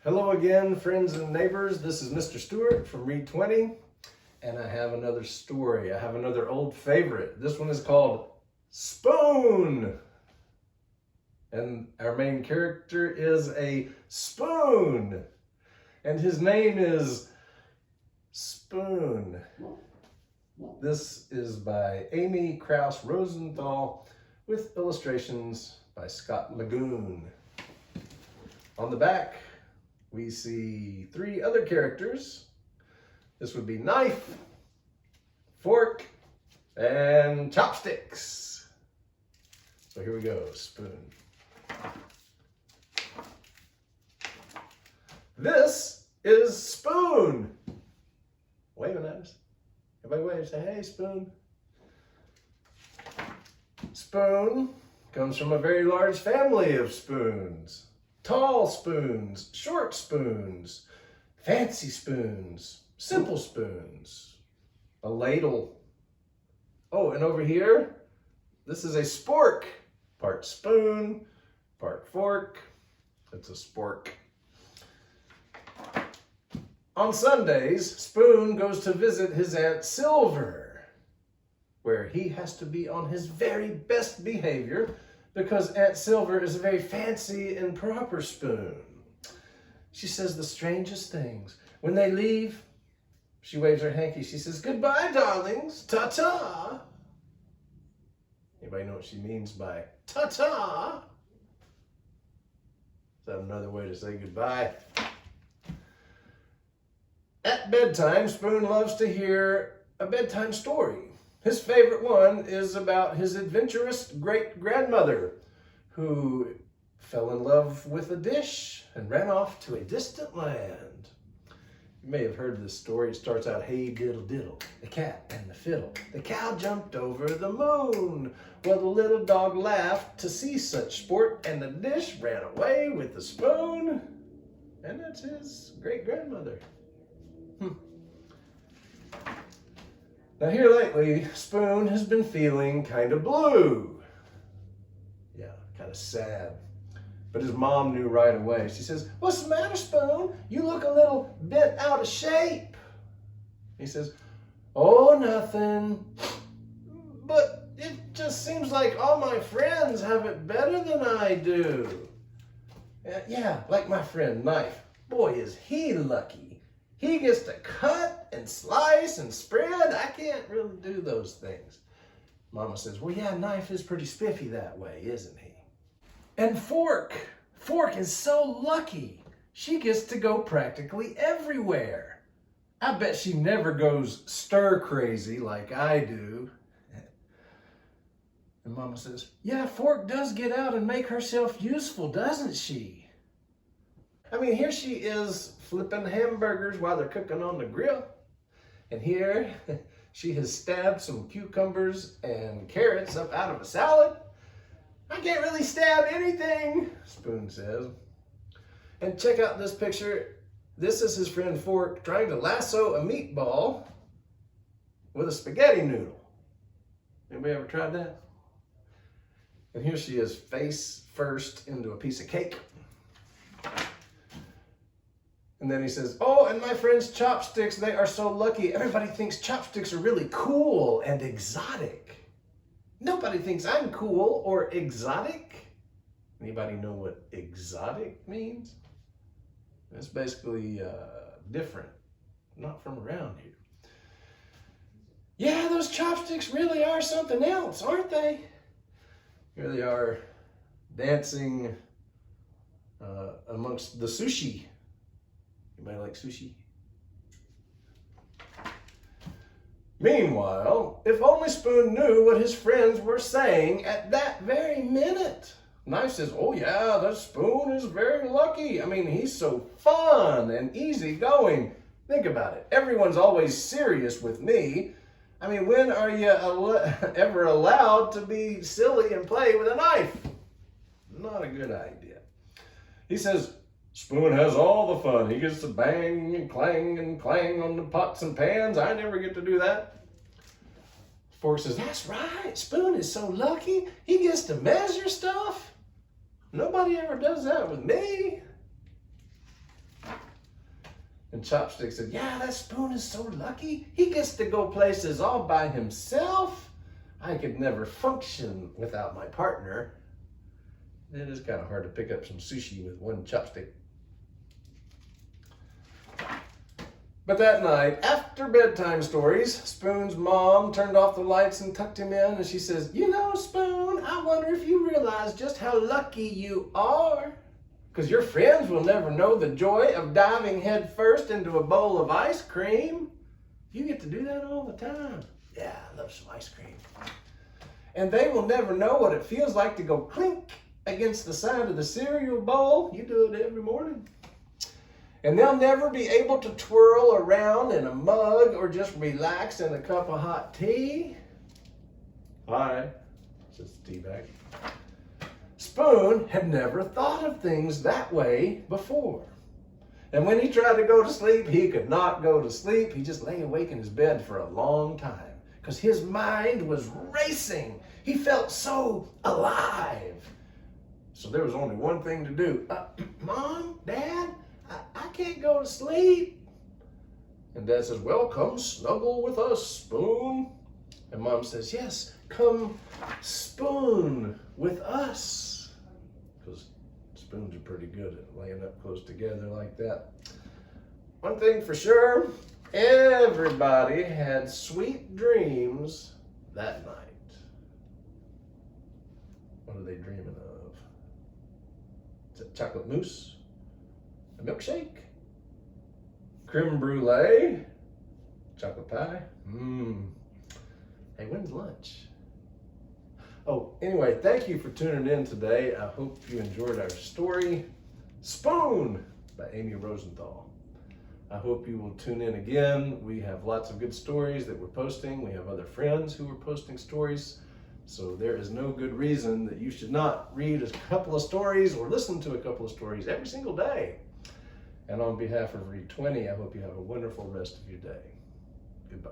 Hello again, friends and neighbors. This is Mr. Stewart from Read 20, and I have another story. I have another old favorite. This one is called Spoon. And our main character is a spoon, and his name is Spoon. This is by Amy Krause Rosenthal with illustrations by Scott Lagoon. On the back, we see three other characters. This would be knife, fork, and chopsticks. So here we go, spoon. This is Spoon. Waving at us. Everybody wave, say, hey, Spoon. Spoon comes from a very large family of spoons. Tall spoons, short spoons, fancy spoons, simple spoons, a ladle. Oh, and over here, this is a spork. Part spoon, part fork. It's a spork. On Sundays, Spoon goes to visit his Aunt Silver, where he has to be on his very best behavior because Aunt Silver is a very fancy and proper spoon. She says the strangest things. When they leave, she waves her hanky. She says, goodbye, darlings. Ta-ta. Anybody know what she means by ta-ta? Is that another way to say goodbye? At bedtime, Spoon loves to hear a bedtime story. His favorite one is about his adventurous great-grandmother who fell in love with a dish and ran off to a distant land. You may have heard this story. It starts out, hey diddle diddle, the cat and the fiddle. The cow jumped over the moon. Well, the little dog laughed to see such sport, and the dish ran away with the spoon. And that's his great-grandmother. Now here lately, Spoon has been feeling kind of blue. Yeah, kind of sad. But his mom knew right away. She says, what's the matter, Spoon? You look a little bent out of shape. He says, oh, nothing. But it just seems like all my friends have it better than I do. Yeah, like my friend Knife. Boy, is he lucky. He gets to cut and slice and spread. I can't really do those things. Mama says, well, yeah, Knife is pretty spiffy that way, isn't he? And Fork is so lucky. She gets to go practically everywhere. I bet she never goes stir crazy like I do. And Mama says, yeah, Fork does get out and make herself useful, doesn't she? I mean, here she is flipping hamburgers while they're cooking on the grill. And here she has stabbed some cucumbers and carrots up out of a salad. I can't really stab anything, Spoon says. And check out this picture. This is his friend Fork trying to lasso a meatball with a spaghetti noodle. Anybody ever tried that? And here she is face first into a piece of cake. And then he says, oh, and my friends chopsticks, they are so lucky. Everybody thinks chopsticks are really cool and exotic. Nobody thinks I'm cool or exotic. Anybody know what exotic means? It's basically different, not from around here. Yeah, those chopsticks really are something else, aren't they? Here they are dancing amongst the sushi. Anybody like sushi? Meanwhile, if only Spoon knew what his friends were saying at that very minute. Knife says, oh yeah, that Spoon is very lucky. I mean, he's so fun and easygoing. Think about it. Everyone's always serious with me. I mean, when are you ever allowed to be silly and play with a knife? Not a good idea. He says, Spoon has all the fun. He gets to bang and clang on the pots and pans. I never get to do that. Fork says, that's right. Spoon is so lucky. He gets to measure stuff. Nobody ever does that with me. And Chopsticks said, yeah, that Spoon is so lucky. He gets to go places all by himself. I could never function without my partner. It is kind of hard to pick up some sushi with one chopstick. But that night, after bedtime stories, Spoon's mom turned off the lights and tucked him in, and she says, you know, Spoon, I wonder if you realize just how lucky you are. Because your friends will never know the joy of diving head first into a bowl of ice cream. You get to do that all the time. Yeah, I love some ice cream. And they will never know what it feels like to go clink against the side of the cereal bowl. You do it every morning. And they'll never be able to twirl around in a mug or just relax in a cup of hot tea. Hi, says the tea bag. Spoon had never thought of things that way before. And when he tried to go to sleep, he could not go to sleep. He just lay awake in his bed for a long time because his mind was racing. He felt so alive. So there was only one thing to do. Mom, Dad, I can't go to sleep. And Dad says, well, come snuggle with us, Spoon. And Mom says, yes, come spoon with us. Because spoons are pretty good at laying up close together like that. One thing for sure, everybody had sweet dreams that night. What are they dreaming of? Is it chocolate mousse? A milkshake? Creme brulee? Chocolate pie? Hey, when's lunch? Oh, anyway, thank you for tuning in today. I hope you enjoyed our story, Spoon by Amy Rosenthal. I hope you will tune in again. We have lots of good stories that we're posting. We have other friends who are posting stories. So there is no good reason that you should not read a couple of stories or listen to a couple of stories every single day. And on behalf of Read 20, I hope you have a wonderful rest of your day. Goodbye.